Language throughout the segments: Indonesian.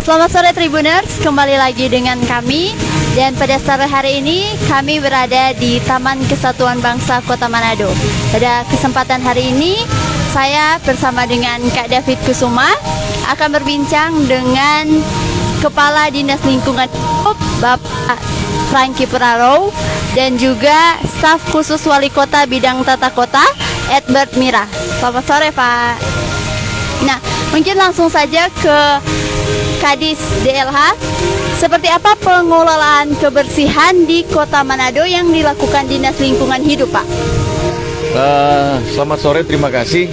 Selamat sore Tribuners, kembali lagi dengan kami. Dan pada sore hari ini kami berada di Taman Kesatuan Bangsa Kota Manado. Pada kesempatan hari ini saya bersama dengan Kak David Kusuma akan berbincang dengan Kepala Dinas Lingkungan Hidup Bapak Franky Praro dan juga staf khusus Wali Kota Bidang Tata Kota Edward Mira. Selamat sore Pak. Nah, mungkin langsung saja ke Kadis DLH. Seperti apa pengelolaan kebersihan di Kota Manado yang dilakukan Dinas Lingkungan Hidup, Pak? Selamat sore, terima kasih.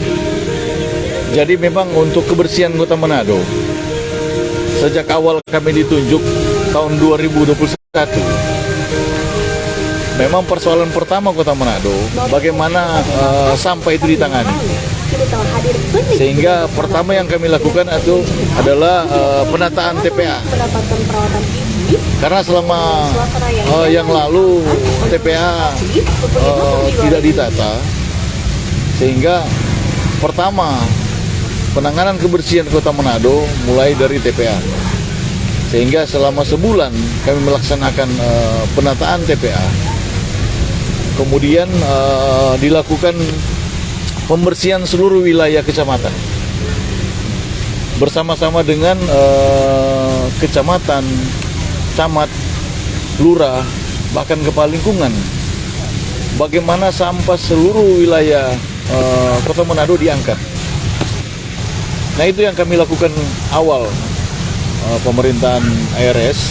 Jadi memang untuk kebersihan Kota Manado, sejak awal kami ditunjuk tahun 2021, memang persoalan pertama Kota Manado, bagaimana sampah itu ditangani. Sehingga pertama yang kami lakukan itu adalah penataan TPA. Karena selama yang lalu TPA tidak ditata, sehingga pertama penanganan kebersihan Kota Manado mulai dari TPA. Sehingga selama sebulan kami melaksanakan penataan TPA. Kemudian dilakukan pembersihan seluruh wilayah kecamatan bersama-sama dengan kecamatan, camat, lurah, bahkan kepala lingkungan. Bagaimana sampah seluruh wilayah Kota Manado diangkat. Nah, itu yang kami lakukan awal pemerintahan ARS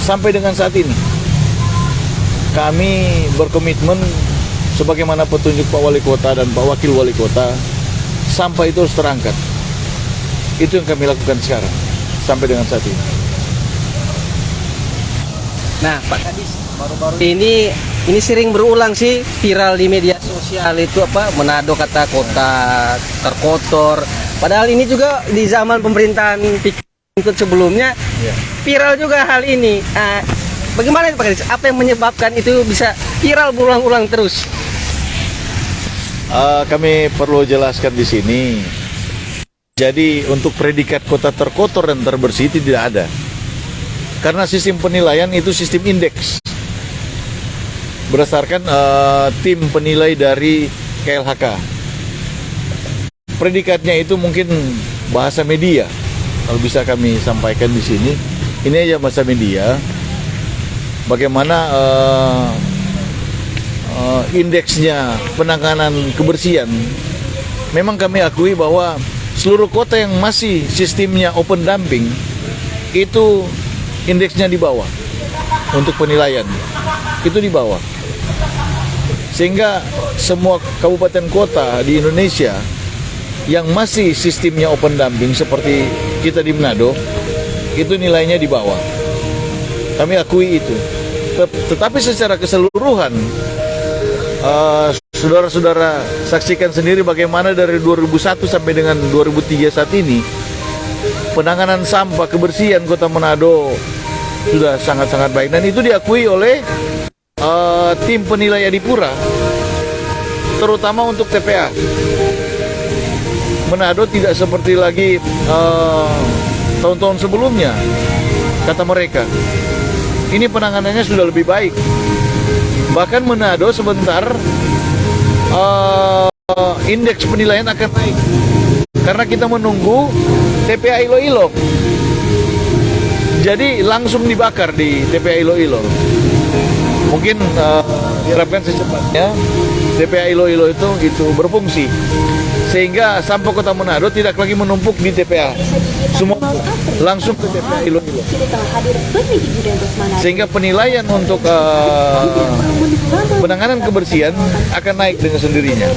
sampai dengan saat ini. Kami berkomitmen sebagaimana petunjuk Pak Wali Kota dan Pak Wakil Wali Kota, sampah itu harus terangkat. Itu yang kami lakukan sekarang, sampai dengan saat ini. Nah, Pak Kadis, baru-baru ini sering berulang sih viral di media sosial itu Manado kata kota terkotor. Padahal ini juga di zaman pemerintahan ikut sebelumnya viral juga hal ini. Bagaimana Pak Kadis? Apa yang menyebabkan itu bisa viral berulang-ulang terus? Kami perlu jelaskan di sini. Jadi untuk predikat kota terkotor dan terbersih itu tidak ada. Karena sistem penilaian itu sistem indeks. Berdasarkan tim penilai dari KLHK. Predikatnya itu mungkin bahasa media. Kalau bisa kami sampaikan di sini. Ini aja bahasa media. Bagaimana indeksnya penanganan kebersihan. Memang kami akui bahwa seluruh kota yang masih sistemnya open dumping itu indeksnya di bawah untuk penilaian. Itu di bawah. Sehingga semua kabupaten kota di Indonesia yang masih sistemnya open dumping seperti kita di Manado itu nilainya di bawah. Kami akui itu. Tetapi secara keseluruhan saudara-saudara saksikan sendiri bagaimana dari 2001 sampai dengan 2003 saat ini penanganan sampah kebersihan Kota Manado sudah sangat-sangat baik, dan itu diakui oleh tim penilai Adipura, terutama untuk TPA. Manado tidak seperti lagi tahun-tahun sebelumnya, kata mereka. Ini penanganannya sudah lebih baik. Bahkan Manado sebentar indeks penilaian akan naik karena kita menunggu TPA Iloilo. Jadi langsung dibakar di TPA Iloilo. Mungkin diharapkan secepatnya TPA Iloilo itu berfungsi sehingga sampah Kota Manado tidak lagi menumpuk di TPA. Semua langsung ke TPA Iloilo. Sehingga penilaian untuk penanganan kebersihan akan naik dengan sendirinya.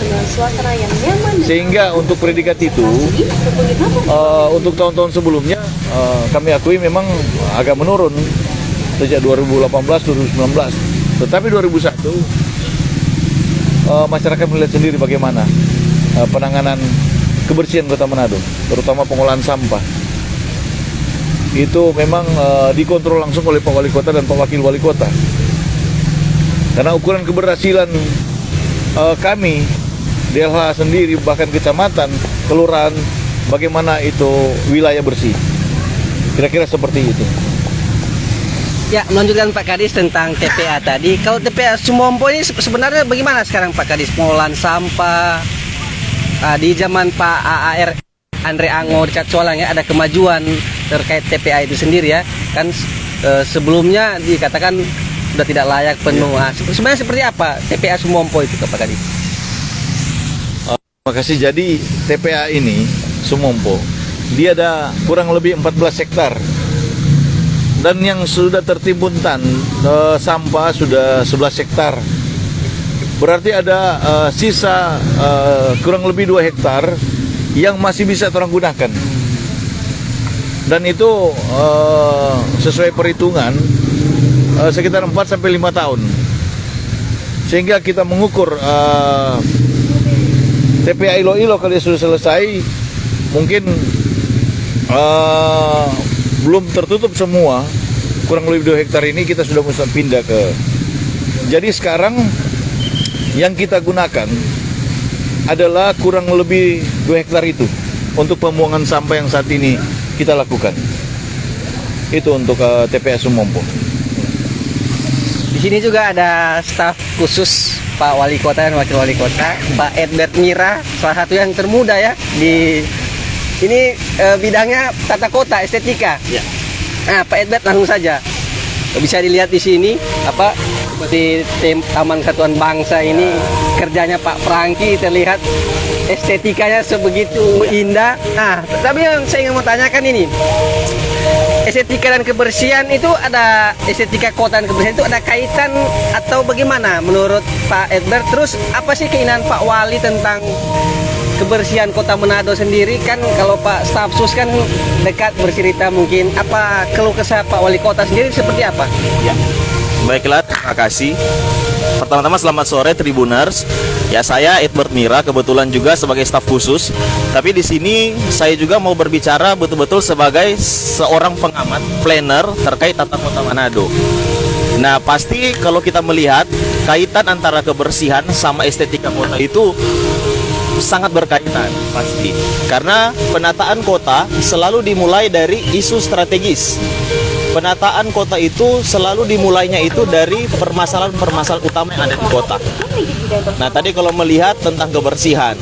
Sehingga untuk predikat itu untuk tahun-tahun sebelumnya kami akui memang agak menurun sejak 2018-2019. Tetapi 2001 masyarakat melihat sendiri bagaimana penanganan kebersihan Kota Manado, terutama pengolahan sampah. Itu memang dikontrol langsung oleh Pak Wali Kota dan Pak Wakil Wali Kota. Karena ukuran keberhasilan kami, DLH sendiri, bahkan kecamatan, kelurahan, bagaimana itu wilayah bersih. Kira-kira seperti itu. Ya, melanjutkan Pak Kadis tentang TPA tadi. Kalau TPA Sumompo ini sebenarnya bagaimana sekarang Pak Kadis? Pengolahan sampah di zaman Pak AAR Andre Ango di Catsualang ya, ada kemajuan terkait TPA itu sendiri ya. Kan sebelumnya dikatakan sudah tidak layak penuh. Sebenarnya seperti apa TPA Sumompo itu Pak Kadis? Terima kasih. Jadi TPA ini Sumompo, dia ada kurang lebih 14 hektar. Dan yang sudah tertimbun sampah sudah 11 hektar. Berarti ada sisa kurang lebih 2 hektar yang masih bisa orang gunakan. Dan itu sesuai perhitungan sekitar 4 sampai 5 tahun. Sehingga kita mengukur TPA Iloilo kalau sudah selesai, mungkin belum tertutup semua, kurang lebih 2 hektar ini kita sudah mesti pindah ke. Jadi sekarang yang kita gunakan adalah kurang lebih 2 hektar itu untuk pembuangan sampah yang saat ini kita lakukan. Itu untuk TPA Sumompo. Di sini juga ada staf khusus Pak Wali Kota dan Wakil Wali Kota, Pak Edbert Mira, salah satu yang termuda ya di ini bidangnya tata kota, estetika. Ya. Nah, Pak Edbert langsung saja. Bisa dilihat di sini apa seperti Taman Kesatuan Bangsa ini kerjanya Pak Franky, terlihat estetikanya sebegitu indah. Nah, tapi yang saya ingin mau tanyakan ini, estetika dan kebersihan itu ada, estetika kota dan kebersihan itu ada kaitan atau bagaimana menurut Pak Edbert? Terus apa sih keinginan Pak Wali tentang kebersihan Kota Manado sendiri? Kan kalau Pak Stafsus kan dekat bercerita, mungkin apa keluh kesah Pak Wali Kota sendiri seperti apa? Ya, baiklah, terima kasih. Pertama-tama selamat sore Tribuners. Ya, saya Edbert Mira, kebetulan juga sebagai staf khusus. Tapi di sini saya juga mau berbicara betul-betul sebagai seorang pengamat, planner terkait tata kota Manado. Nah, pasti kalau kita melihat kaitan antara kebersihan sama estetika kota itu sangat berkaitan pasti. Karena penataan kota selalu dimulai dari isu strategis. Penataan kota itu selalu dimulainya itu dari permasalahan-permasalahan utama yang ada di kota. Nah, tadi kalau melihat tentang kebersihan,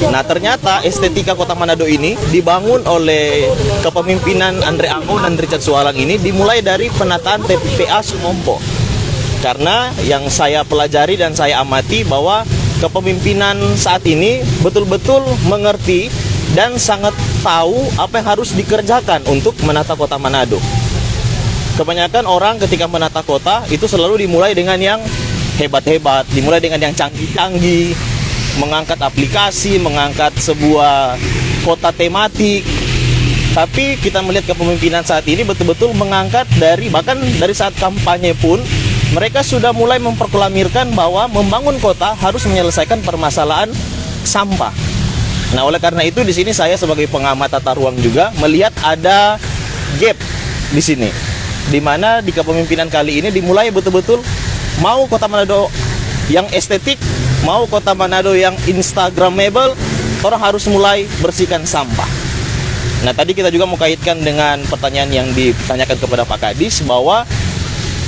nah ternyata estetika Kota Manado ini dibangun oleh kepemimpinan Andre Ango dan Richard Sualang ini dimulai dari penataan TPA Sumompo. Karena yang saya pelajari dan saya amati bahwa kepemimpinan saat ini betul-betul mengerti dan sangat tahu apa yang harus dikerjakan untuk menata Kota Manado. Kebanyakan orang ketika menata kota itu selalu dimulai dengan yang hebat-hebat, dimulai dengan yang canggih-canggih, mengangkat aplikasi, mengangkat sebuah kota tematik. Tapi kita melihat kepemimpinan saat ini betul-betul mengangkat bahkan dari saat kampanye pun mereka sudah mulai memproklamirkan bahwa membangun kota harus menyelesaikan permasalahan sampah. Nah, oleh karena itu di sini saya sebagai pengamat tata ruang juga melihat ada gap di sini, di mana di kepemimpinan kali ini dimulai betul-betul mau Kota Manado yang estetik, mau Kota Manado yang instagramable, orang harus mulai bersihkan sampah. Nah, tadi kita juga mau kaitkan dengan pertanyaan yang ditanyakan kepada Pak Kadis bahwa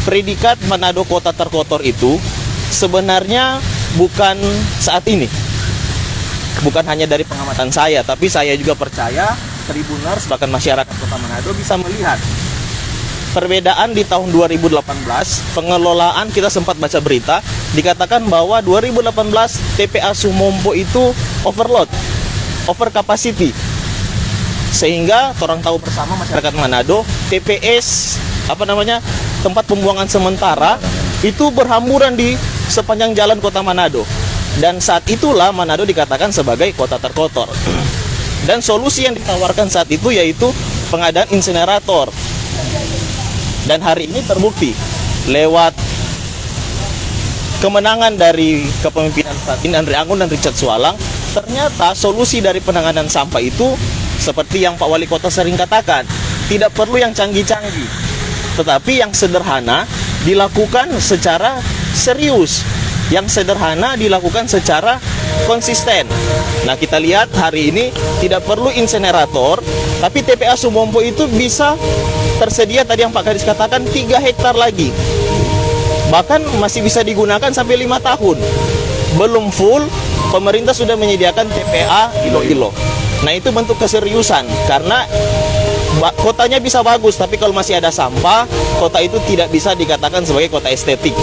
predikat Manado kota terkotor itu sebenarnya bukan saat ini, bukan hanya dari pengamatan saya, tapi saya juga percaya Tribuners bahkan masyarakat Kota Manado bisa melihat perbedaan di tahun 2018. Pengelolaan, kita sempat baca berita dikatakan bahwa 2018 TPA Sumompo itu overload, over capacity, sehingga orang tahu bersama masyarakat Manado TPS tempat pembuangan sementara itu berhamburan di sepanjang jalan Kota Manado, dan saat itulah Manado dikatakan sebagai kota terkotor. Dan solusi yang ditawarkan saat itu yaitu pengadaan insinerator. Dan hari ini terbukti lewat kemenangan dari kepemimpinan saat ini Andre Ango dan Richard Sualang, ternyata solusi dari penanganan sampah itu seperti yang Pak Wali Kota sering katakan, tidak perlu yang canggih-canggih, tetapi yang sederhana dilakukan secara serius, yang sederhana dilakukan secara konsisten. Nah, kita lihat hari ini tidak perlu insenerator, tapi TPA Sumompo itu bisa tersedia tadi yang Pak Kadis katakan 3 hektar lagi. Bahkan masih bisa digunakan sampai 5 tahun. Belum full, pemerintah sudah menyediakan TPA ilo-ilo. Nah, itu bentuk keseriusan karena kotanya bisa bagus, tapi kalau masih ada sampah, kota itu tidak bisa dikatakan sebagai kota estetik.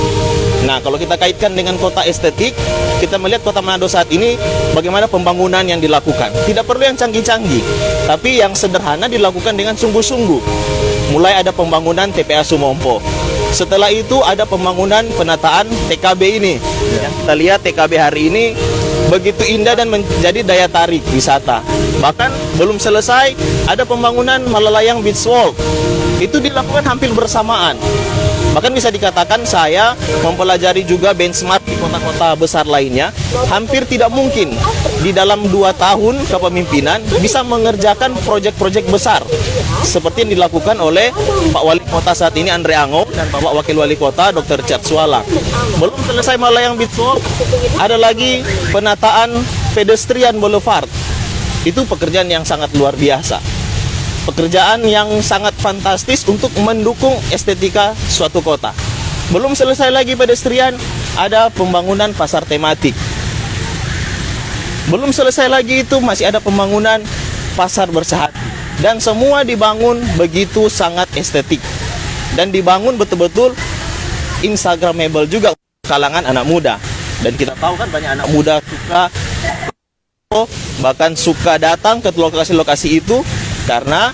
Nah, kalau kita kaitkan dengan kota estetik, kita melihat Kota Manado saat ini bagaimana pembangunan yang dilakukan. Tidak perlu yang canggih-canggih, tapi yang sederhana dilakukan dengan sungguh-sungguh. Mulai ada pembangunan TPA Sumompo. Setelah itu ada pembangunan penataan TKB ini. Yang kita lihat TKB hari ini begitu indah dan menjadi daya tarik wisata. Bahkan belum selesai ada pembangunan Malalayang Beach Walk. Itu dilakukan hampir bersamaan. Bahkan bisa dikatakan saya mempelajari juga benchmark di kota-kota besar lainnya. Hampir tidak mungkin di dalam 2 tahun kepemimpinan bisa mengerjakan proyek-proyek besar seperti yang dilakukan oleh Pak Wali Kota saat ini Andre Ango dan Bapak Wakil Wali Kota Dr. Chad Suala. Belum selesai Malalayang Beach Walk, ada lagi penataan pedestrian boulevard. Itu pekerjaan yang sangat luar biasa. Pekerjaan yang sangat fantastis untuk mendukung estetika suatu kota. Belum selesai lagi pedestrian, ada pembangunan pasar tematik. Belum selesai lagi itu masih ada pembangunan pasar bersehati. Dan semua dibangun begitu sangat estetik. Dan dibangun betul-betul instagramable juga kalangan anak muda. Dan kita tahu kan banyak anak muda suka, bahkan suka datang ke lokasi-lokasi itu. Karena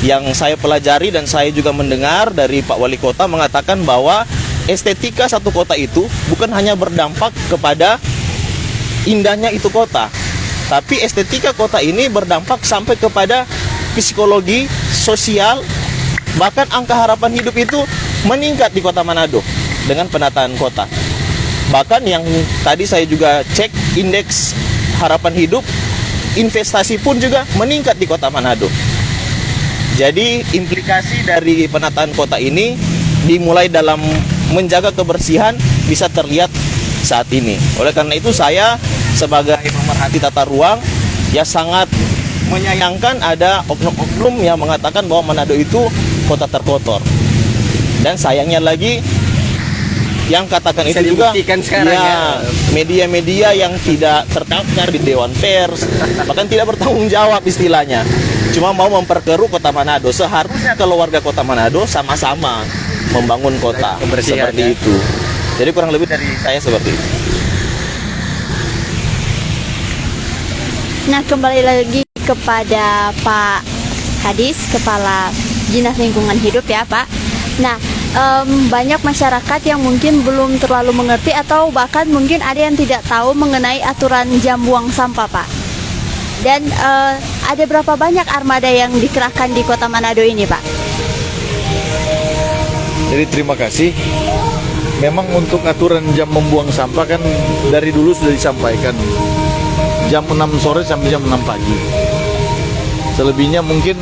yang saya pelajari dan saya juga mendengar dari Pak Wali Kota mengatakan bahwa estetika satu kota itu bukan hanya berdampak kepada indahnya itu kota, tapi estetika kota ini berdampak sampai kepada psikologi, sosial, bahkan angka harapan hidup itu meningkat di Kota Manado dengan penataan kota. Bahkan yang tadi saya juga cek indeks harapan hidup, investasi pun juga meningkat di Kota Manado. Jadi implikasi dari penataan kota ini dimulai dalam menjaga kebersihan bisa terlihat saat ini. Oleh karena itu saya sebagai pemerhati tata ruang ya sangat menyayangkan ada oknum-oknum yang mengatakan bahwa Manado itu kota terkotor. Dan sayangnya lagi yang katakan Bisa itu juga sekarang ya. Media-media yang tidak terdaftar di Dewan Pers, bahkan tidak bertanggung jawab istilahnya. Cuma mau memperkeruh Kota Manado. Seharusnya kalau warga Kota Manado sama-sama membangun kota seperti ya. itu. Jadi kurang lebih dari saya seperti itu. Nah, kembali lagi kepada Pak Kadis, Kepala Dinas Lingkungan Hidup ya Pak. Nah, banyak masyarakat yang mungkin belum terlalu mengerti atau bahkan mungkin ada yang tidak tahu mengenai aturan jam buang sampah Pak. Dan ada berapa banyak armada yang dikerahkan di Kota Manado ini Pak? Jadi terima kasih. Memang untuk aturan jam membuang sampah kan dari dulu sudah disampaikan. Jam 6 sore sampai jam 6 pagi. Selebihnya mungkin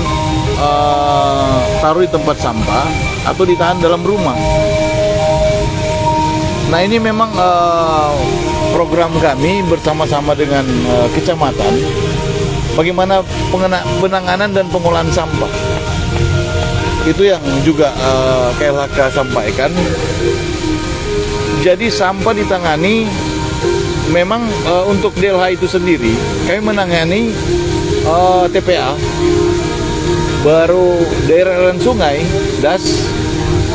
taruh di tempat sampah atau ditahan dalam rumah. Nah ini memang program kami bersama-sama dengan kecamatan bagaimana penanganan dan pengolahan sampah. Itu yang juga KLHK sampaikan. Jadi sampah ditangani memang untuk DLH itu sendiri kami menangani TPA, baru daerah aliran sungai, das,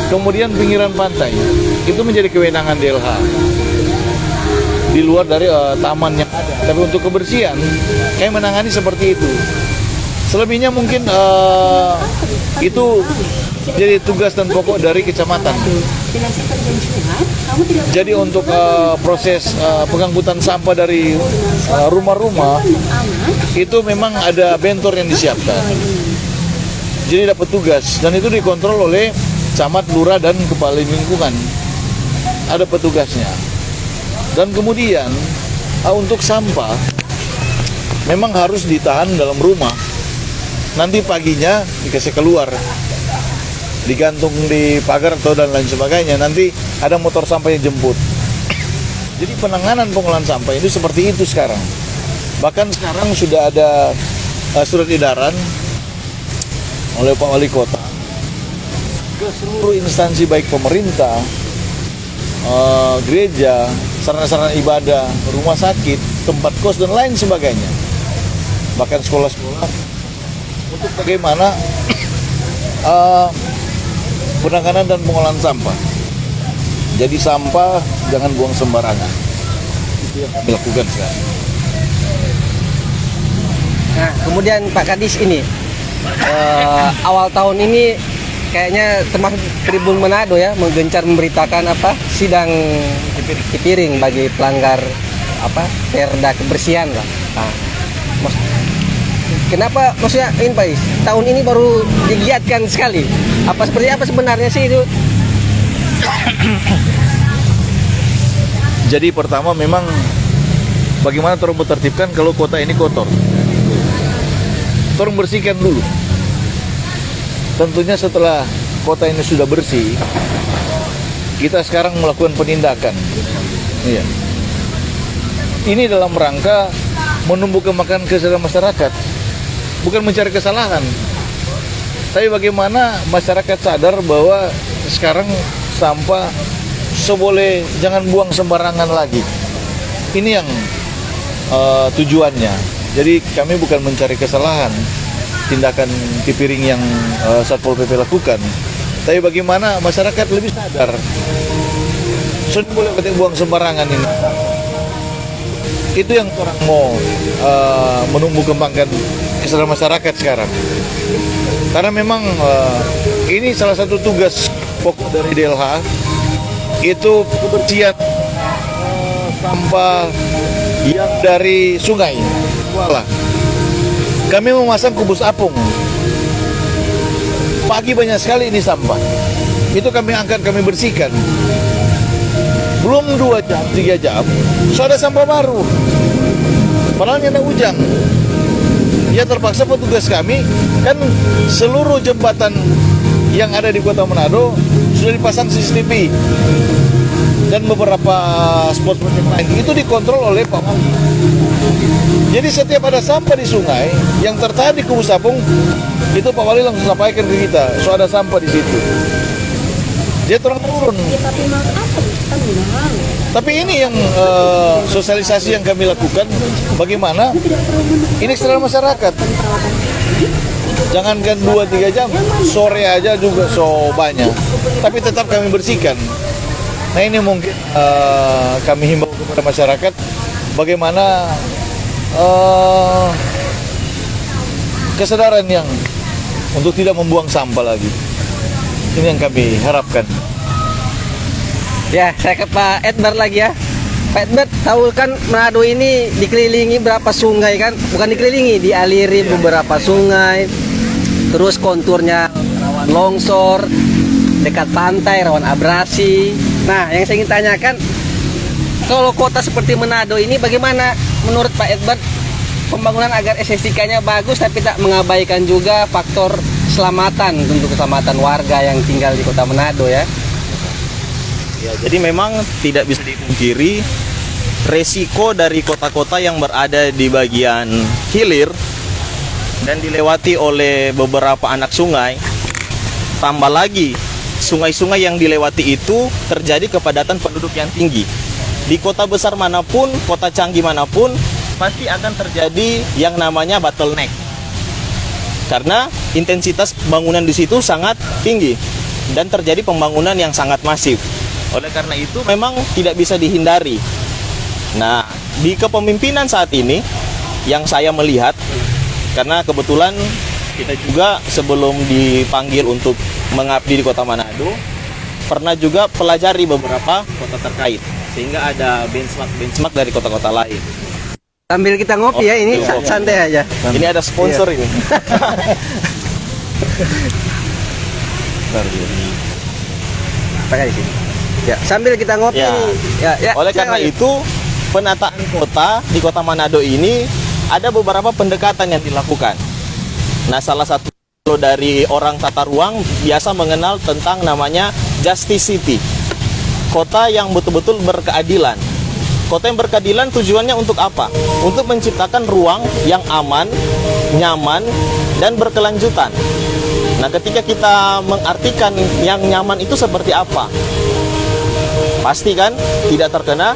kemudian pinggiran pantai. Itu menjadi kewenangan DLH di luar dari taman yang ada. Tapi untuk kebersihan kami menangani seperti itu. Selebihnya mungkin itu jadi tugas dan pokok dari kecamatan. Jadi untuk proses pengangkutan sampah dari rumah-rumah itu memang ada bentor yang disiapkan. Jadi dapat tugas dan itu dikontrol oleh camat, lurah dan kepala lingkungan. Ada petugasnya. Dan kemudian untuk sampah memang harus ditahan dalam rumah. Nanti paginya dikasih keluar, digantung di pagar atau dan lain sebagainya. Nanti ada motor sampah yang jemput. Jadi penanganan pengolahan sampah itu seperti itu sekarang. Bahkan sekarang sudah ada surat edaran oleh Pak Wali Kota ke seluruh instansi baik pemerintah, gereja, sarana-sarana ibadah, rumah sakit, tempat kos dan lain sebagainya. Bahkan sekolah-sekolah untuk bagaimana penanganan dan pengolahan sampah. Jadi sampah jangan buang sembarangan. Itu yang kami lakukan sekarang. Nah, kemudian Pak Kadis ini awal tahun ini kayaknya termasuk Tribun Manado ya menggencar memberitakan sidang Cipiring bagi pelanggar perda kebersihan lah. Nah, kenapa maksudnya ini Pak Is, tahun ini baru digiatkan sekali? Seperti apa sebenarnya sih itu? Jadi pertama memang bagaimana orang tertibkan kalau kota ini kotor. Orang bersihkan dulu. Tentunya setelah kota ini sudah bersih, kita sekarang melakukan penindakan. Iya. Ini dalam rangka menumbuh kembangkan kesadaran masyarakat, bukan mencari kesalahan. Tapi bagaimana masyarakat sadar bahwa sekarang sampah jangan buang sembarangan lagi. Ini yang tujuannya. Jadi kami bukan mencari kesalahan tindakan Cipiring yang Satpol PP lakukan, tapi bagaimana masyarakat lebih sadar. Sudah boleh buang sembarangan ini. Itu yang orang mau menumbuh kembangkan kesadaran masyarakat sekarang. Karena memang ini salah satu tugas pokok dari DLH, itu kebersihan sampah yang dari sungai. Wala. Kami memasang kubus apung. Pagi banyak sekali ini sampah. Itu kami angkat, kami bersihkan. Belum 2 jam, 3 jam, sudah ada sampah baru. Padahal ada hujan. Ya terpaksa petugas kami, kan seluruh jembatan yang ada di Kota Manado sudah dipasang CCTV. Dan beberapa spot-spot yang lain itu dikontrol oleh Pak Wali. Jadi setiap ada sampah di sungai yang tertahan di kubus apung, itu Pak Wali langsung sampaikan ke kita, so ada sampah di situ. Dia turun. Tapi ini yang sosialisasi yang kami lakukan, bagaimana ini kesadaran masyarakat. Jangankan 2-3 jam, sore aja juga so banyak. Tapi tetap kami bersihkan. Nah ini mungkin kami himbau kepada masyarakat bagaimana kesadaran yang untuk tidak membuang sampah lagi. Ini yang kami harapkan. Ya, saya ke Pak Edward lagi ya. Pak Edward, tahu kan Manado ini dikelilingi berapa sungai kan? Bukan dikelilingi, dialiri beberapa sungai. Terus konturnya rawan longsor, dekat pantai, rawan abrasi. Nah, yang saya ingin tanyakan, kalau kota seperti Manado ini bagaimana menurut Pak Edward pembangunan agar estetikanya bagus tapi tak mengabaikan juga faktor keselamatan, tentu keselamatan warga yang tinggal di Kota Manado ya? Ya, jadi memang tidak bisa dipungkiri resiko dari kota-kota yang berada di bagian hilir dan dilewati oleh beberapa anak sungai, tambah lagi sungai-sungai yang dilewati itu terjadi kepadatan penduduk yang tinggi. Di kota besar manapun, kota canggih manapun, pasti akan terjadi yang namanya bottleneck. Karena intensitas bangunan di situ sangat tinggi dan terjadi pembangunan yang sangat masif. Oleh karena itu memang tidak bisa dihindari. Nah, di kepemimpinan saat ini yang saya melihat, karena kebetulan kita juga sebelum dipanggil untuk mengabdi di Kota Manado, pernah juga pelajari beberapa kota terkait, sehingga ada benchmark dari kota-kota lain. Sambil kita ngopi ya, ini ngopi. santai aja. Ini ada sponsor ini. Pakai di sini. Ya, sambil kita ngopi. Ya. Oleh karena itu, penataan kota di Kota Manado ini ada beberapa pendekatan yang dilakukan. Nah, salah satu dari orang tata ruang biasa mengenal tentang namanya Justice City. Kota yang betul-betul berkeadilan. Kota yang berkeadilan tujuannya untuk apa? Untuk menciptakan ruang yang aman, nyaman, dan berkelanjutan. Nah, ketika kita mengartikan yang nyaman itu seperti apa? Pasti kan tidak terkena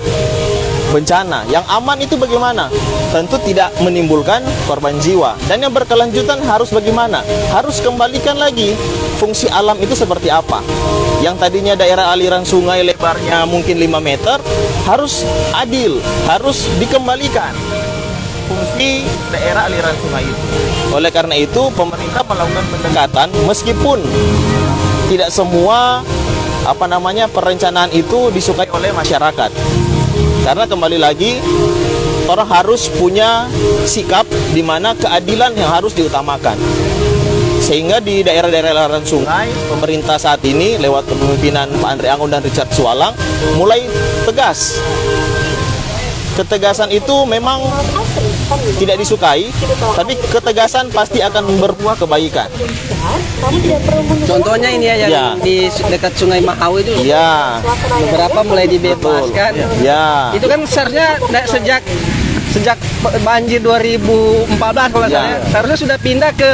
bencana. Yang aman itu bagaimana? Tentu tidak menimbulkan korban jiwa. Dan yang berkelanjutan harus bagaimana? Harus kembalikan lagi fungsi alam itu seperti apa. Yang tadinya daerah aliran sungai lebarnya mungkin 5 meter, harus adil, harus dikembalikan fungsi daerah aliran sungai itu. Oleh karena itu, pemerintah melakukan pendekatan meskipun tidak semua perencanaan itu disukai oleh masyarakat. Karena kembali lagi, orang harus punya sikap di mana keadilan yang harus diutamakan. Sehingga di daerah-daerah aliran sungai, pemerintah saat ini lewat kepemimpinan Pak Andre Angon dan Richard Sualang mulai tegas. Ketegasan itu memang tidak disukai, tapi ketegasan pasti akan berbuah kebaikan. Contohnya ini ya yang Ya. di dekat Sungai Mahau itu. Ya, Beberapa mulai dibebaskan. ya. Itu kan seharusnya sejak banjir 2014 kalau nggak Ya. salah ya, seharusnya sudah pindah ke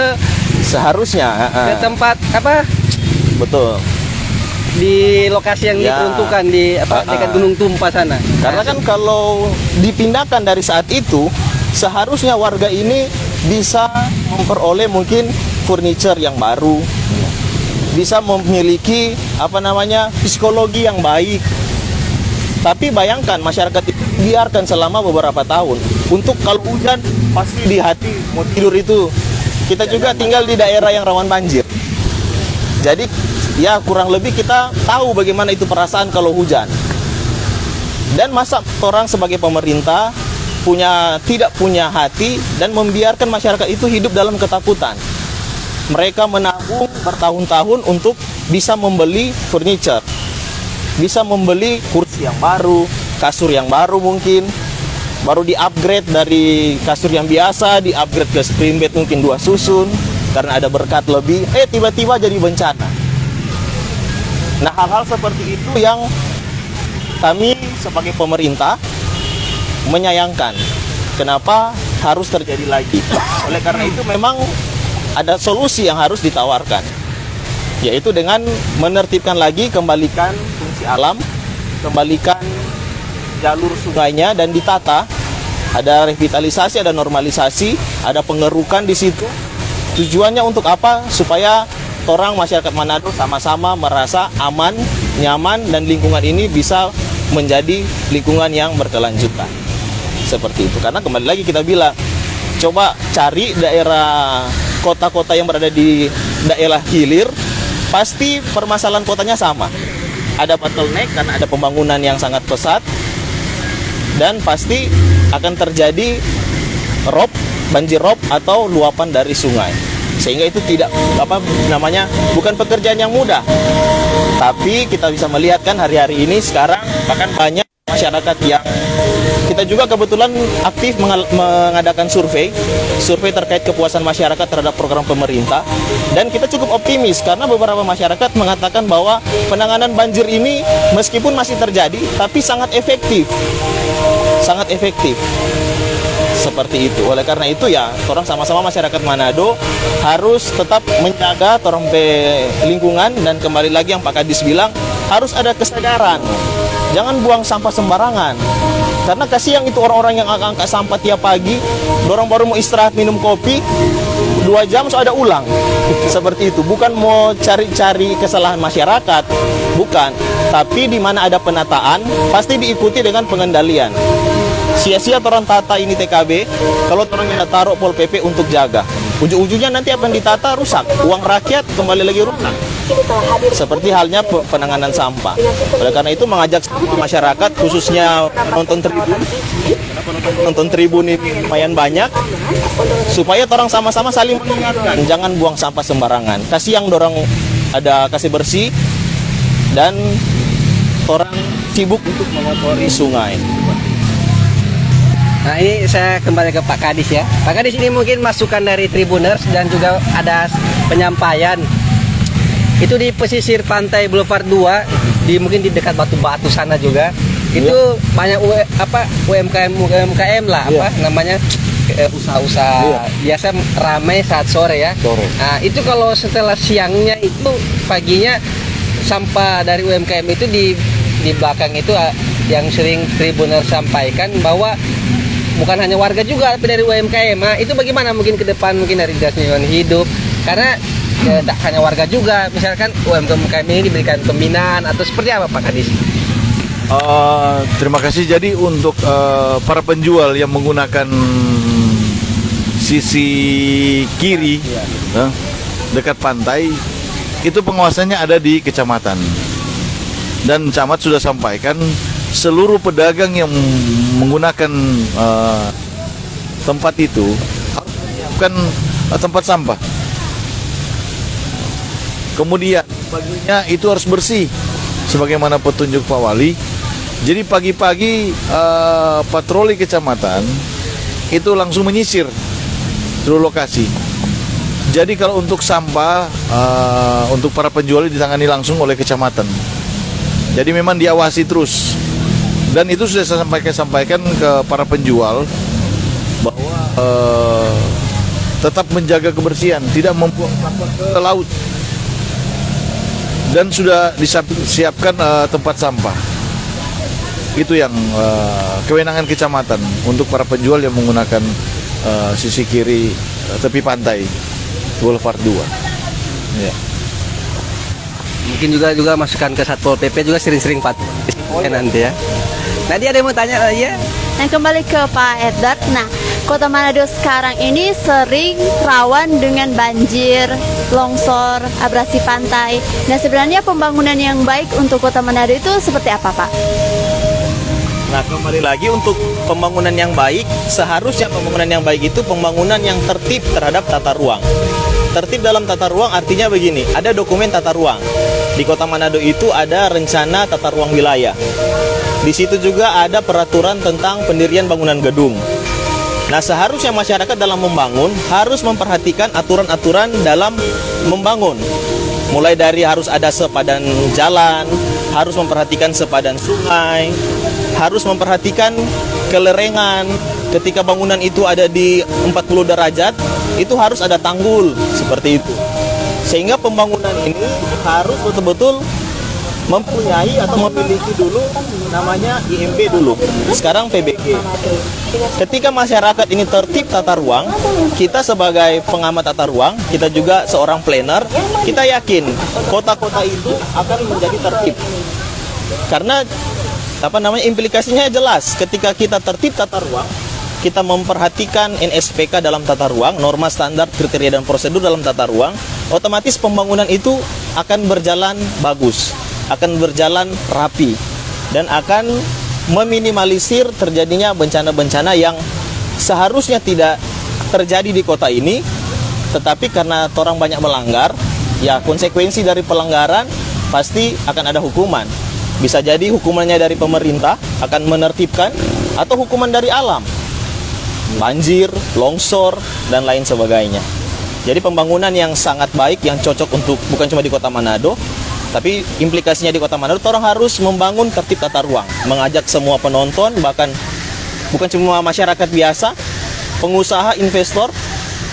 Seharusnya, ke tempat apa betul. di lokasi yang Ya. diperuntukkan di dekat Gunung Tumpah sana. Karena kan kalau dipindahkan dari saat itu, seharusnya warga ini bisa memperoleh mungkin furniture yang baru, bisa memiliki psikologi yang baik. Tapi bayangkan masyarakat itu biarkan selama beberapa tahun. Untuk kalau hujan pasti di hati mau tidur itu. Kita juga tinggal di daerah yang rawan banjir. Jadi ya kurang lebih kita tahu bagaimana itu perasaan kalau hujan. Dan masa orang sebagai pemerintah tidak punya hati dan membiarkan masyarakat itu hidup dalam ketakutan. Mereka menabung bertahun-tahun untuk bisa membeli furniture, bisa membeli kursi yang baru, kasur yang baru mungkin, baru di-upgrade dari kasur yang biasa, di-upgrade ke spring bed mungkin 2 susun, karena ada berkat lebih, tiba-tiba jadi bencana. Nah, hal-hal seperti itu yang kami sebagai pemerintah menyayangkan. Kenapa harus terjadi lagi? Oleh karena itu memang ada solusi yang harus ditawarkan, yaitu dengan menertibkan lagi, kembalikan fungsi alam, kembalikan jalur sungainya dan ditata. Ada revitalisasi, ada normalisasi, ada pengerukan di situ. Tujuannya untuk apa? Supaya orang masyarakat Manado sama-sama merasa aman, nyaman, dan lingkungan ini bisa menjadi lingkungan yang berkelanjutan. Seperti itu. Karena kembali lagi kita bilang, coba cari daerah kota-kota yang berada di daerah hilir, pasti permasalahan kotanya sama. Ada bottleneck karena ada pembangunan yang sangat pesat, dan pasti akan terjadi banjir rob atau luapan dari sungai. Sehingga itu bukan pekerjaan yang mudah. Tapi kita bisa melihat kan hari-hari ini sekarang bahkan banyak masyarakat yang kita juga kebetulan aktif mengadakan survei terkait kepuasan masyarakat terhadap program pemerintah, dan kita cukup optimis karena beberapa masyarakat mengatakan bahwa penanganan banjir ini meskipun masih terjadi tapi sangat efektif seperti itu. Oleh karena itu ya, orang sama-sama masyarakat Manado harus tetap menjaga lingkungan, dan kembali lagi yang Pak Kadis bilang, harus ada kesadaran. Jangan buang sampah sembarangan. Karena kasihan itu orang-orang yang angkat sampah tiap pagi, orang baru mau istirahat minum kopi, 2 jam sudah ada ulang. Seperti itu. Bukan mau cari-cari kesalahan masyarakat, bukan. Tapi di mana ada penataan, pasti diikuti dengan pengendalian. Sia-sia orang tata ini TKB kalau orang yang taruh Pol PP untuk jaga. Ujung-ujungnya nanti apa yang ditata rusak, uang rakyat kembali lagi rusak. Seperti halnya penanganan sampah. Oleh karena itu mengajak masyarakat, khususnya penonton tribun ini lumayan banyak, supaya orang sama-sama saling mengingatkan, jangan buang sampah sembarangan. Kasihan dorang ada kasih bersih, dan orang sibuk untuk mengotori sungai. Nah, ini saya kembali ke Pak Kadis ya. Pak Kadis, ini mungkin masukan dari Tribuners dan juga ada penyampaian. Itu di pesisir pantai Boulevard 2, mungkin di dekat Batu-Batu sana juga. Itu banyak UMKM lah namanya usaha-usaha biasa ramai saat sore ya. Nah, itu kalau setelah siangnya itu paginya sampah dari UMKM itu di belakang itu yang sering Tribuners sampaikan bahwa bukan hanya warga juga tapi dari UMKM. Nah, itu bagaimana mungkin ke depan mungkin dari Dinas Lingkungan Hidup karena tak hanya warga juga, misalkan UMKM ini diberikan pembinaan atau seperti apa Pak Kadis? Terima kasih. Jadi untuk para penjual yang menggunakan sisi kiri dekat pantai, itu pengawasannya ada di kecamatan. Dan camat sudah sampaikan seluruh pedagang yang menggunakan tempat itu harus menyiapkan tempat sampah. Kemudian paginya itu harus bersih sebagaimana petunjuk Pak Wali. Jadi pagi-pagi patroli kecamatan itu langsung menyisir seluruh lokasi. Jadi kalau untuk sampah untuk para penjual ditangani langsung oleh kecamatan. Jadi memang diawasi terus. Dan itu sudah saya sampaikan ke para penjual bahwa tetap menjaga kebersihan, tidak membuang sampah ke laut. Dan sudah disiapkan tempat sampah. Itu yang kewenangan kecamatan untuk para penjual yang menggunakan sisi kiri tepi pantai Boulevard 2. Ya. Mungkin juga masukan ke Satpol PP juga sering-sering patuh nanti ya. Nanti ada yang mau tanya ya? Nah, kembali ke Pak Edward. Nah, Kota Manado sekarang ini sering rawan dengan banjir, longsor, abrasi pantai. Nah, sebenarnya pembangunan yang baik untuk Kota Manado itu seperti apa, Pak? Nah, kembali lagi untuk pembangunan yang baik, seharusnya pembangunan yang baik itu pembangunan yang tertib terhadap tata ruang. Tertib dalam tata ruang artinya begini, ada dokumen tata ruang. Di Kota Manado itu ada rencana tata ruang wilayah. Di situ juga ada peraturan tentang pendirian bangunan gedung. Nah, seharusnya masyarakat dalam membangun harus memperhatikan aturan-aturan dalam membangun. Mulai dari harus ada sepadan jalan, harus memperhatikan sepadan sungai, harus memperhatikan kelerengan. Ketika bangunan itu ada di 40 derajat, itu harus ada tanggul, seperti itu. Sehingga pembangunan ini harus betul-betul mempunyai atau memiliki dulu namanya IMB dulu, sekarang PBG. Ketika masyarakat ini tertib tata ruang, kita sebagai pengamat tata ruang, kita juga seorang planner, kita yakin kota-kota itu akan menjadi tertib. Karena implikasinya jelas. Ketika kita tertib tata ruang, kita memperhatikan NSPK dalam tata ruang, norma standar kriteria dan prosedur dalam tata ruang, otomatis pembangunan itu akan berjalan bagus, akan berjalan rapi, dan akan meminimalisir terjadinya bencana-bencana yang seharusnya tidak terjadi di kota ini, tetapi karena orang banyak melanggar, ya konsekuensi dari pelanggaran pasti akan ada hukuman. Bisa jadi hukumannya dari pemerintah akan menertibkan, atau hukuman dari alam, banjir, longsor, dan lain sebagainya. Jadi pembangunan yang sangat baik, yang cocok untuk bukan cuma di Kota Manado, tapi implikasinya di Kota Manado, orang harus membangun tertib tata ruang, mengajak semua penonton, bahkan bukan cuma masyarakat biasa, pengusaha, investor,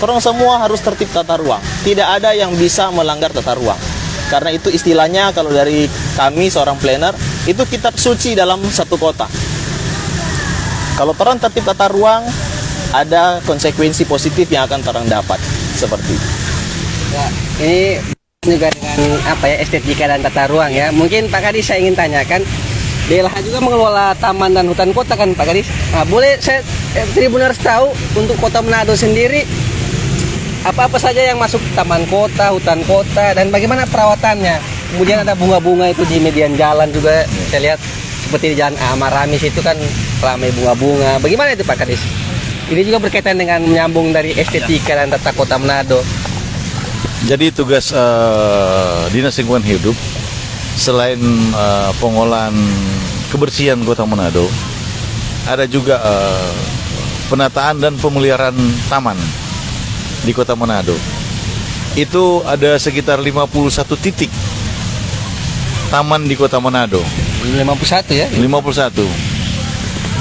orang semua harus tertib tata ruang. Tidak ada yang bisa melanggar tata ruang. Karena itu istilahnya kalau dari kami seorang planner, itu kitab suci dalam satu kota. Kalau orang tertib tata ruang, ada konsekuensi positif yang akan orang dapat, seperti itu. Ya, ini juga dengan estetika dan tata ruang ya. Mungkin Pak Kadis saya ingin tanyakan, DLH juga mengelola taman dan hutan kota kan Pak Kadis. Nah, boleh saya Tribuners tahu untuk Kota Manado sendiri apa-apa saja yang masuk taman kota, hutan kota, dan bagaimana perawatannya? Kemudian ada bunga-bunga itu di median jalan juga saya lihat, seperti di Jalan Amaramis itu kan ramai bunga-bunga. Bagaimana itu Pak Kadis? Ini juga berkaitan dengan menyambung dari estetika dan tata Kota Manado. Jadi tugas Dinas Lingkungan Hidup selain pengolahan kebersihan Kota Manado, ada juga penataan dan pemeliharaan taman di Kota Manado. Itu ada sekitar 51 titik taman di Kota Manado. 51 ya. 51.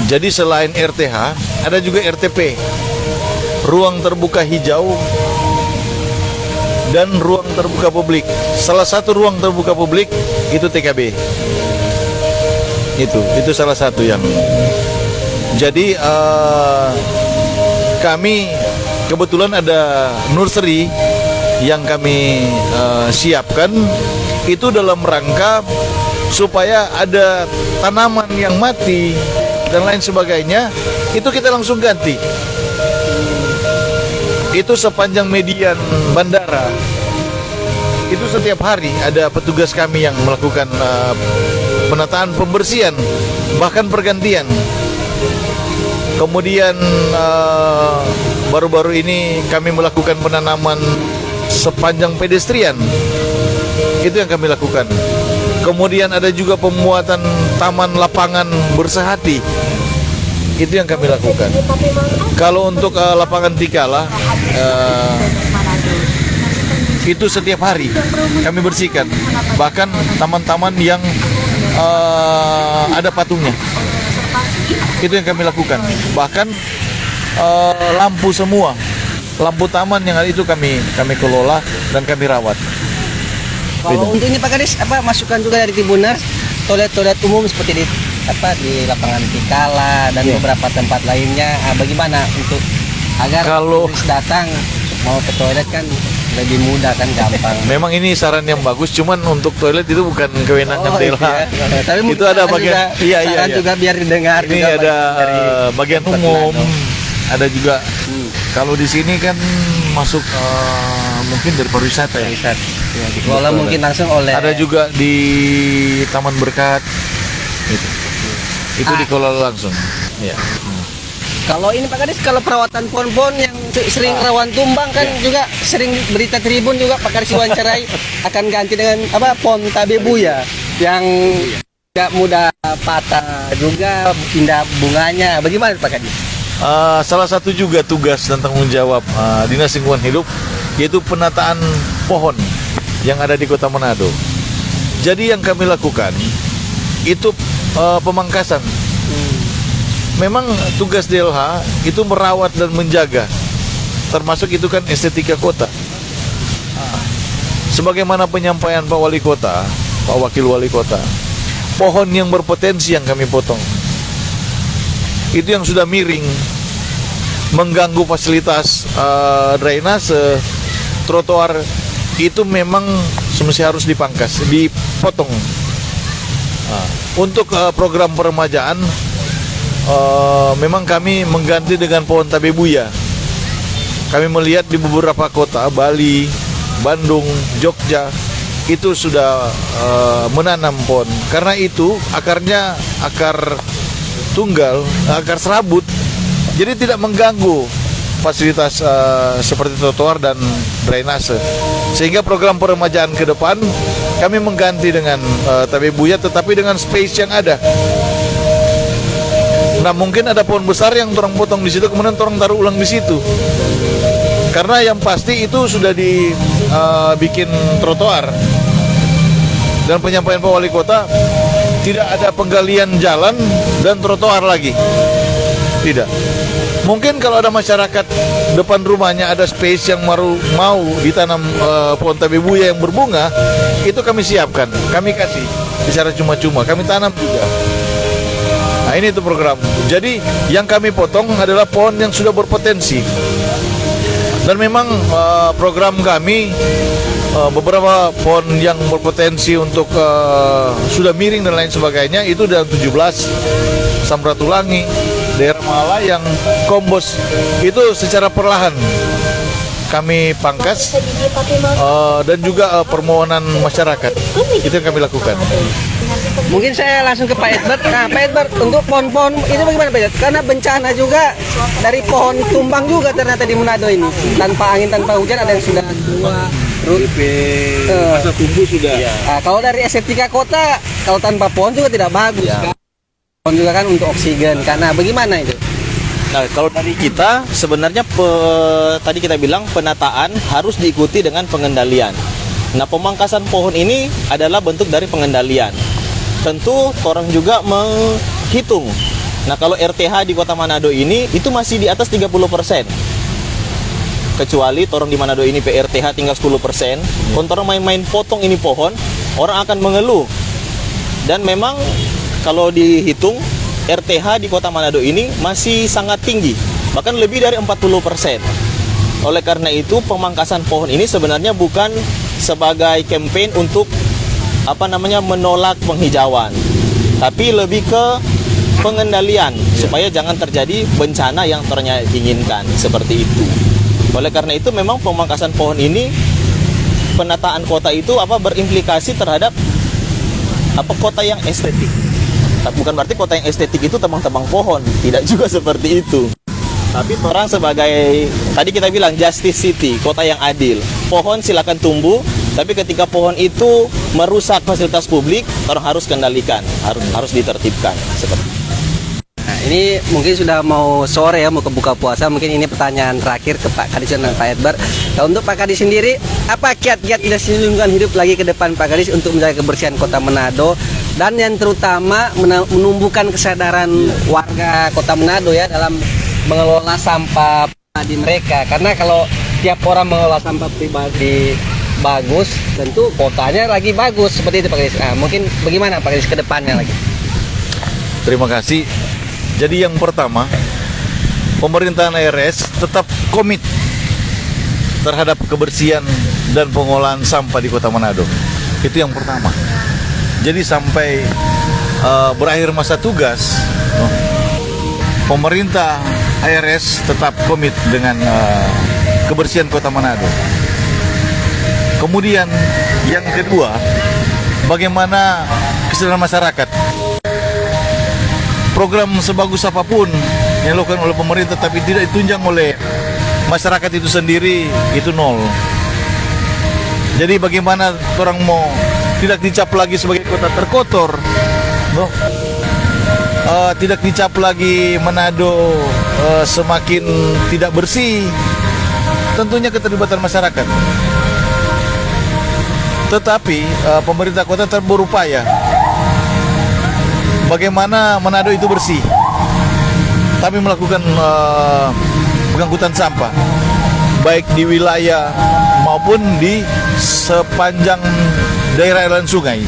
Jadi selain RTH, ada juga RTP, ruang terbuka hijau dan ruang terbuka publik. Salah satu ruang terbuka publik itu TKB. Itu salah satu yang. Jadi kami kebetulan ada nursery yang kami siapkan itu dalam rangka supaya ada tanaman yang mati dan lain sebagainya, itu kita langsung ganti. Itu sepanjang median bandara. Itu setiap hari ada petugas kami yang melakukan penataan pembersihan, bahkan pergantian. Kemudian baru-baru ini kami melakukan penanaman sepanjang pedestrian. Itu yang kami lakukan. Kemudian ada juga pembuatan taman lapangan bersehati. Itu yang kami lakukan. Kalau untuk lapangan Tikala, itu setiap hari kami bersihkan. Bahkan taman-taman yang ada patungnya, itu yang kami lakukan. Bahkan lampu semua, lampu taman yang ada itu kami kelola dan kami rawat. Kalau untuk ini Pak Kadis, masukan juga dari Tribuners, toilet-toilet umum seperti di lapangan Tikala dan beberapa tempat lainnya, bagaimana untuk agar turis datang mau ke toilet kan lebih mudah kan, gampang. Memang ini saran yang bagus, cuman untuk toilet itu bukan kewenangan DLH. Iya. Tapi itu ada bagian saran juga biar didengar. Ini juga ada bagian umum, Manado. ada juga. Kalau di sini kan masuk mungkin dari pariwisata ya. Ya, dikelola mungkin langsung oleh. Ada juga di Taman Berkat. Itu dikelola langsung. Ya. Kalau ini Pak Kadis, kalau perawatan pohon-pohon yang sering rawan tumbang kan juga sering berita Tribun juga Pak Kadis wawancarai akan ganti dengan pohon tabebuya yang tidak mudah patah juga, pindah bunganya. Bagaimana Pak Kadis? Salah satu juga tugas dan tanggung jawab Dinas Lingkungan Hidup yaitu penataan pohon yang ada di Kota Manado. Jadi yang kami lakukan itu pemangkasan. Memang tugas DLH itu merawat dan menjaga, termasuk itu kan estetika kota. Sebagaimana penyampaian Pak Wali Kota, Pak Wakil Wali Kota, pohon yang berpotensi yang kami potong. Itu yang sudah miring, mengganggu fasilitas drainase, trotoar, itu memang semestinya harus dipangkas, dipotong. Untuk program peremajaan, memang kami mengganti dengan pohon tabebuya. Kami melihat di beberapa kota, Bali, Bandung, Jogja, itu sudah menanam pohon. Karena itu akarnya akar tunggal, akar serabut, jadi tidak mengganggu fasilitas seperti trotoar dan drainase. Sehingga program peremajaan ke depan kami mengganti dengan tabebuya, tetapi dengan space yang ada. Nah, mungkin ada pohon besar yang orang potong di situ, kemudian orang taruh ulang di situ. Karena yang pasti itu sudah dibikin trotoar. Dan penyampaian Pak Wali Kota, tidak ada penggalian jalan dan trotoar lagi. Tidak. Mungkin kalau ada masyarakat depan rumahnya ada space yang mau ditanam pohon tabebuya yang berbunga, itu kami siapkan, kami kasih secara cuma-cuma, kami tanam juga. Nah, ini itu program. Jadi yang kami potong adalah pohon yang sudah berpotensi. Dan memang program kami beberapa pohon yang berpotensi untuk sudah miring dan lain sebagainya itu dalam 17 Samratulangi, daerah Malayang, Kombos, itu secara perlahan kami pangkas dan juga permohonan masyarakat itu yang kami lakukan. Mungkin saya langsung ke Pak Edbert. Nah, Pak Edbert, untuk pohon-pohon itu bagaimana Pak Edbert? Karena bencana juga dari pohon tumbang juga ternyata di Manado ini. Tanpa angin, tanpa hujan ada yang sudah tua. Masa tumbuh sudah. Nah, kalau dari estetika kota, kalau tanpa pohon juga tidak bagus. Ya. Pohon juga kan untuk oksigen. Karena bagaimana itu? Nah, kalau dari kita sebenarnya tadi kita bilang penataan harus diikuti dengan pengendalian. Nah, pemangkasan pohon ini adalah bentuk dari pengendalian. tentu orang juga menghitung. Nah, kalau RTH di Kota Manado ini itu masih di atas 30%. Kecuali orang di Manado ini PRTH tinggal 10%. Kalau orang main-main potong ini pohon, orang akan mengeluh. Dan memang kalau dihitung RTH di Kota Manado ini masih sangat tinggi, bahkan lebih dari 40%. Oleh karena itu, pemangkasan pohon ini sebenarnya bukan sebagai campaign untuk menolak penghijauan, tapi lebih ke pengendalian supaya jangan terjadi bencana yang ternyata diinginkan seperti itu. Oleh karena itu, memang pemangkasan pohon ini, penataan kota itu berimplikasi terhadap kota yang estetik. Tapi bukan berarti kota yang estetik itu tebang-tebang pohon, tidak juga seperti itu. Tapi orang sebagai, tadi kita bilang justice city, kota yang adil. Pohon silakan tumbuh, tapi ketika pohon itu merusak fasilitas publik, orang harus kendalikan, harus ditertibkan seperti itu. Nah, ini mungkin sudah mau sore ya, mau ke buka puasa. Mungkin ini pertanyaan terakhir ke Pak Kadis dan Pak Edbar. Nah, untuk Pak Kadis sendiri, apa kiat-kiat dinas lingkungan hidup lagi ke depan Pak Kadis untuk menjaga kebersihan Kota Manado, dan yang terutama menumbuhkan kesadaran warga Kota Manado ya dalam mengelola sampah pribadi mereka? Karena kalau tiap orang mengelola sampah pribadi bagus, tentu kotanya lagi bagus seperti itu Pak Kadis. Nah, mungkin bagaimana Pak Kadis ke depannya lagi? Terima kasih. Jadi yang pertama, pemerintahan ARS tetap komit terhadap kebersihan dan pengolahan sampah di Kota Manado. Itu yang pertama. Jadi sampai berakhir masa tugas, pemerintah ARS tetap komit dengan kebersihan Kota Manado. Kemudian yang kedua, bagaimana kesadaran masyarakat. Program sebagus apapun yang dilakukan oleh pemerintah tapi tidak ditunjang oleh masyarakat itu sendiri, itu nol. Jadi bagaimana orang mau tidak dicap lagi sebagai kota terkotor, tidak dicap lagi Manado semakin tidak bersih, tentunya keterlibatan masyarakat. Tetapi pemerintah kota tetap berupaya bagaimana Manado itu bersih. Kami melakukan pengangkutan sampah baik di wilayah maupun di sepanjang daerah aliran sungai.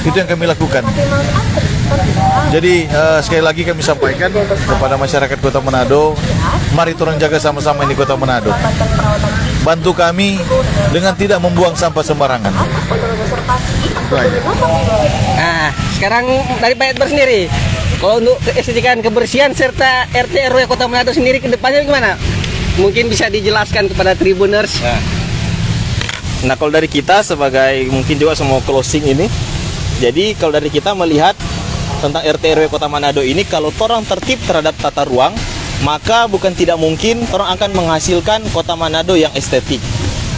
Itu yang kami lakukan. Jadi sekali lagi kami sampaikan kepada masyarakat Kota Manado, mari orang jaga sama-sama ini Kota Manado. Bantu kami dengan tidak membuang sampah sembarangan. Nah, sekarang dari Pak Edbar sendiri, kalau untuk keestetikan kebersihan serta RT RW Kota Manado sendiri ke depannya gimana? Mungkin bisa dijelaskan kepada Tribuners. Nah, kalau dari kita sebagai mungkin juga semua closing ini, jadi kalau dari kita melihat tentang RT RW Kota Manado ini, kalau orang tertib terhadap tata ruang, maka bukan tidak mungkin orang akan menghasilkan Kota Manado yang estetik.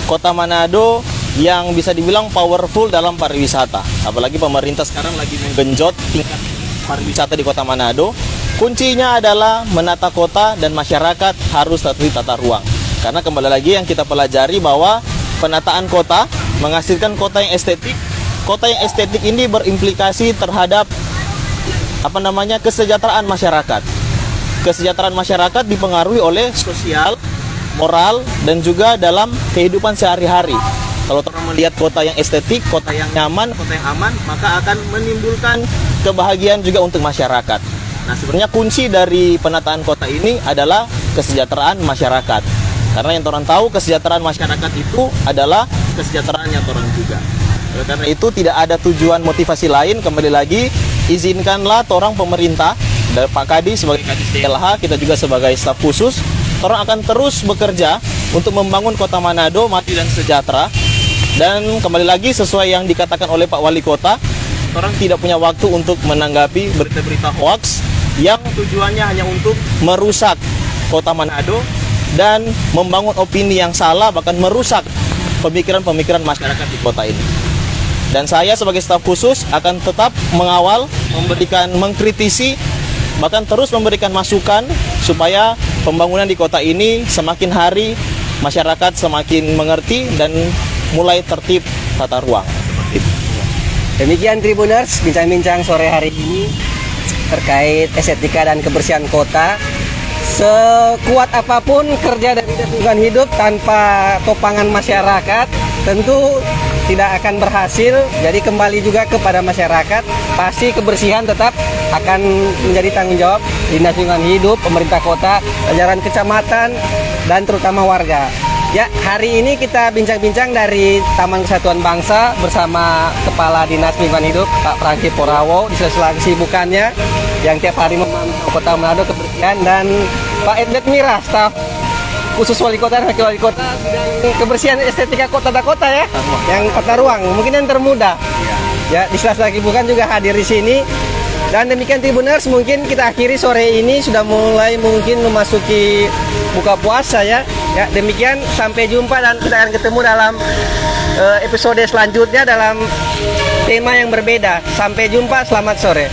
Kota Manado yang bisa dibilang powerful dalam pariwisata. Apalagi pemerintah sekarang lagi menggenjot tingkat pariwisata di Kota Manado. Kuncinya adalah menata kota dan masyarakat harus tertib tata ruang. Karena kembali lagi yang kita pelajari bahwa penataan kota menghasilkan kota yang estetik. Kota yang estetik ini berimplikasi terhadap kesejahteraan masyarakat. Kesejahteraan masyarakat dipengaruhi oleh sosial, moral, dan juga dalam kehidupan sehari-hari. Kalau orang melihat kota yang estetik, kota yang nyaman, kota yang aman, maka akan menimbulkan kebahagiaan juga untuk masyarakat. Nah, sebenarnya kunci dari penataan kota ini adalah kesejahteraan masyarakat. Karena yang orang tahu kesejahteraan masyarakat itu adalah kesejahteraannya orang juga. Oleh karena itu tidak ada tujuan motivasi lain, kembali lagi izinkanlah orang pemerintah, dari Pak Kadis sebagai Kadis DLH, kita juga sebagai staf khusus, orang akan terus bekerja untuk membangun Kota Manado maju dan sejahtera. Dan kembali lagi sesuai yang dikatakan oleh Pak Wali Kota, orang tidak punya waktu untuk menanggapi berita-berita hoax yang tujuannya hanya untuk merusak Kota Manado dan membangun opini yang salah, bahkan merusak pemikiran-pemikiran masyarakat di kota ini. Dan saya sebagai staf khusus akan tetap mengawal, mengkritisi, bahkan terus memberikan masukan supaya pembangunan di kota ini semakin hari masyarakat semakin mengerti dan mulai tertib tata ruang. Demikian Tribuners, bincang-bincang sore hari ini terkait estetika dan kebersihan kota. Sekuat apapun kerja dari lingkungan hidup tanpa topangan masyarakat tentu tidak akan berhasil. Jadi kembali juga kepada masyarakat, pasti kebersihan tetap akan menjadi tanggung jawab Dinas Lingkungan Hidup, pemerintah kota, jajaran kecamatan, dan terutama warga. Ya, hari ini kita bincang-bincang dari Taman Kesatuan Bangsa bersama Kepala Dinas Lingkungan Hidup, Pak Franky Porawo, di sela-sela kesibukannya yang tiap hari memantau Kota Manado kebersihan, dan Pak Edward Mira, staf khusus wali kota dan wakil wali kota bidang kebersihan estetika kota ya, yang tata ruang, mungkin yang termuda. Ya, di sela-sela kesibukan juga hadir di sini. Dan demikian Tribuners, mungkin kita akhiri sore ini, sudah mulai mungkin memasuki buka puasa ya. Ya, demikian, sampai jumpa dan kita akan ketemu dalam episode selanjutnya dalam tema yang berbeda. Sampai jumpa, selamat sore.